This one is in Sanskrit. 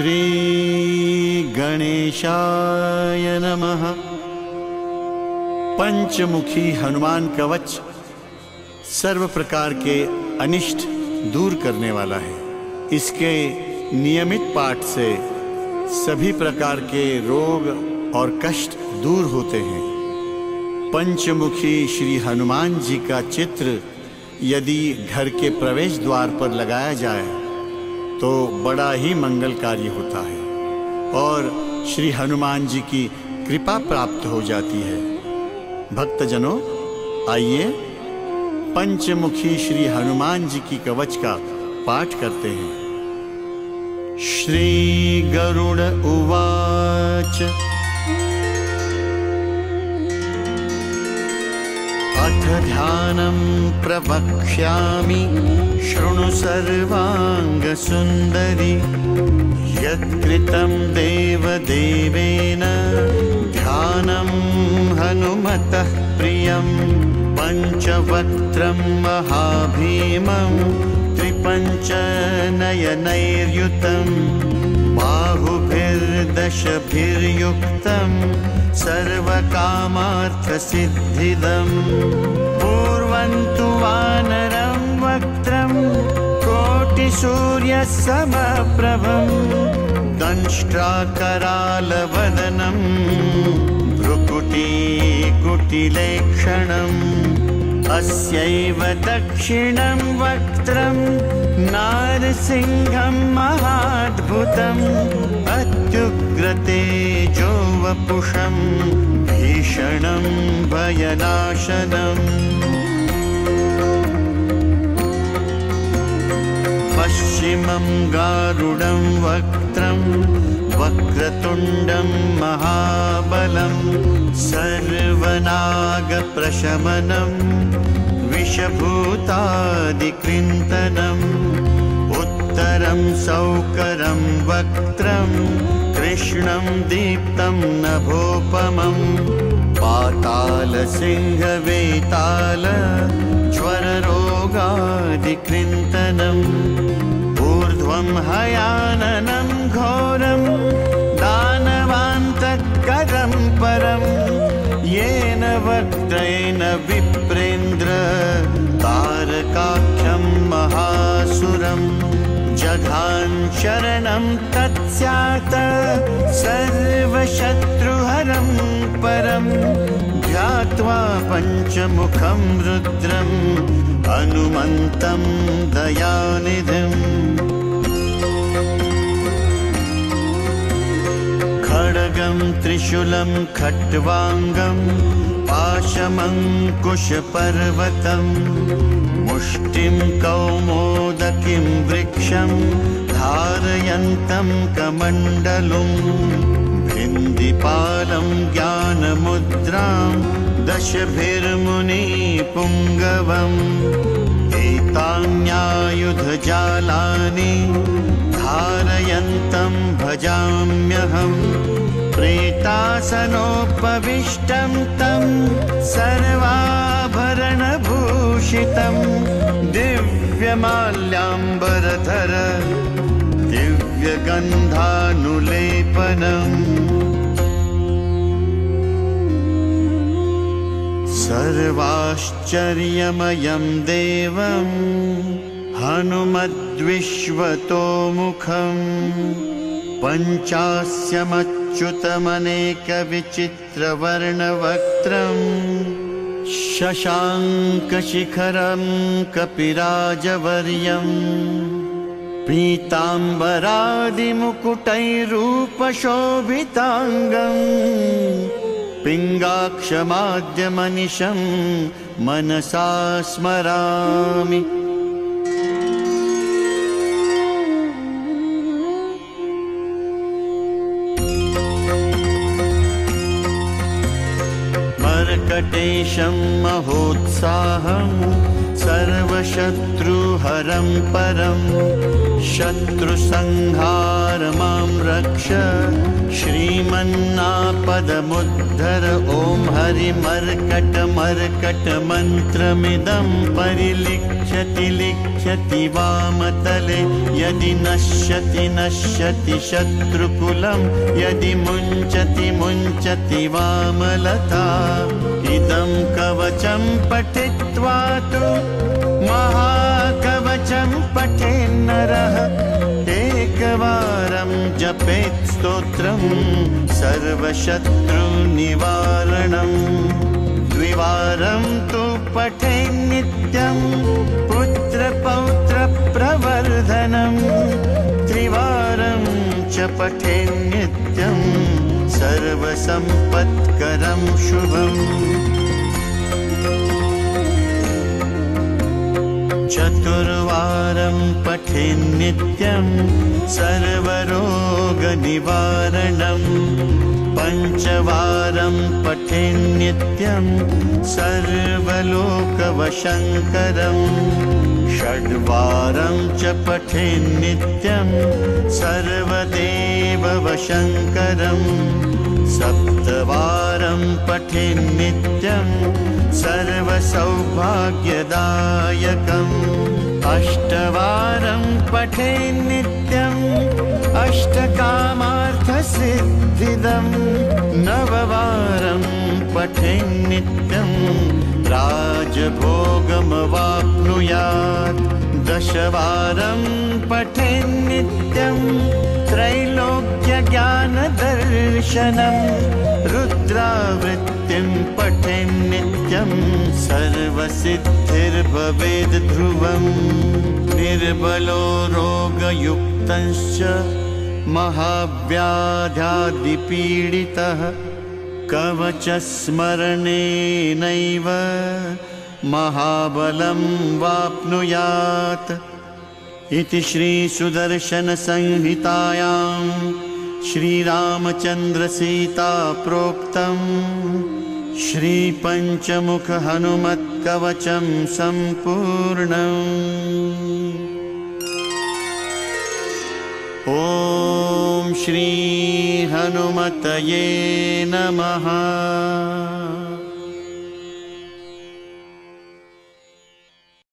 श्री गणेशाय नमः। पंचमुखी हनुमान कवच सर्व प्रकार के अनिष्ट दूर करने वाला है। इसके नियमित पाठ से सभी प्रकार के रोग और कष्ट दूर होते हैं। पंचमुखी श्री हनुमान जी का चित्र यदि घर के प्रवेश द्वार पर लगाया जाए तो बड़ा ही मंगलकारी होता है और श्री हनुमान जी की कृपा प्राप्त हो जाती है। भक्तजनों, आइए पंचमुखी श्री हनुमान जी की कवच का पाठ करते हैं। श्री गरुड़ उवाच अथ ध्यानं प्रवक्ष्यामि शृणु सर्वांग सुंदरी। यत्कृतं देवदेवेन ध्यानं हनुमतः प्रियं। पंचवक्त्रं महाभीमं त्रिपञ्चनयनैर्युतं। बाहुभिर्दशभिर्युक्तं सर्वकामार्थसिद्धिदं। पूर्वं तु वानरं वक्त्रं कोटिसूर्यसमप्रभं। दंष्ट्राकरालवदनं भ्रुकुटीकुटिलेक्षणम्। अस्यैव दक्षिणं वक्त्रं नारसिंहं महाद्भुतम्। अत्युग्रतेजो वपुषं भीषणं भयनाशनम्। पश्चिमं गारुडं वक्त्रं वक्रतुण्डं महाबलं। सर्वनागप्रशमनं विषभूतादिकृन्तनम्। उत्तरं सौकरं वक्त्रं कृष्णं दीप्तं नभोपमं। पातालसिंहवेताल ज्वररोगादिकृन्तनम्। ऊर्ध्वं हयाननं घोरं दानवान्तकरं परं। येन वक्त्रेण विप्रेन्द्र तारकाख्यं महासुरम्। जघान शरणं तत्स्यात् सर्वशत्रुहरं परं। ध्यात्वा पञ्चमुखं रुद्रं हनुमन्तं दयानिधिम्। खड्गं त्रिशूलं खट्वाङ्गं पाशमङ्कुशपर्वतं। मुष्टिं कौमोदकीं वृक्षं धारयन्तं कमण्डलुम्। भिन्दिपालं ज्ञानमुद्रां दशभिर्मुनिपुङ्गवम्। एतान्यायुधजालानि धारयन्तं भजाम्यहम्। प्रेतासनोपविष्टं तं सर्वाभरणभूषितं। दिव्यमाल्याम्बरधर दिव्यगन्धानुलेपनम्। सर्वाश्चर्यमयं देवं हनुमद्विश्वतोमुखम्। पञ्चास्यमच्युतमनेकविचित्रवर्णवक्त्रम्। शशाङ्कशिखरं कपिराजवर्यम्। पीताम्बरादिमुकुटैरूपशोभिताङ्गम्। पिङ्गाक्षमाद्यमनिशं मनसा स्मरामि। मर्कटेशं महोत्साहं सर्वशत्रुहरं परं शत्रुसंहार मां रक्ष श्रीमन्नापदमुद्धर ॐ हरिमर्कटमर्कटमन्त्रमिदं परिलिख्यति लिख्यति वामतले यदि नश्यति नश्यति शत्रुकुलं यदि मुञ्चति मुञ्चति वामलता इदं कवचं पठित्वा तु महाकवचं पठेन्नरः एकवारं जपेत् स्तोत्रं सर्वशत्रुनिवारणं द्विवारं तु पठेन्नित्यं पुत्रपौत्रप्रवर्धनं त्रिवारं च पठेन्नित्यं सर्वसम्पत्करं शुभम् चतुर्वारं पठेन्नित्यं सर्वरोगनिवारणं पञ्चवारं पठेन्नित्यं सर्वलोकवशङ्करं षड्वारं च पठेन्नित्यं सर्वदेववशङ्करं सप्तवारं पठेन्नित्यं सर्वसौभाग्यदायकम् अष्टवारं पठेन्नित्यम् अष्टकामार्थसिद्धिदं नववारं पठेन्नित्यं राजभोगमवाप्नुयात् दशवारं पठेन्नित्यं त्रैलोक्यज्ञानदर्शनं रुद्रावृत्तिं पठेन्नित्यं सर्वसिद्धिर्भवेद् ध्रुवम् निर्बलो रोगयुक्तश्च महाव्याध्यादिपीडितः कवचस्मरणेनैव महाबलं वाप्नुयात् इति श्रीसुदर्शनसंहितायां श्रीरामचन्द्रसीता प्रोक्तं श्रीपञ्चमुखहनुमत्कवचं सम्पूर्णम्। ॐ श्री हनुमतये नमः।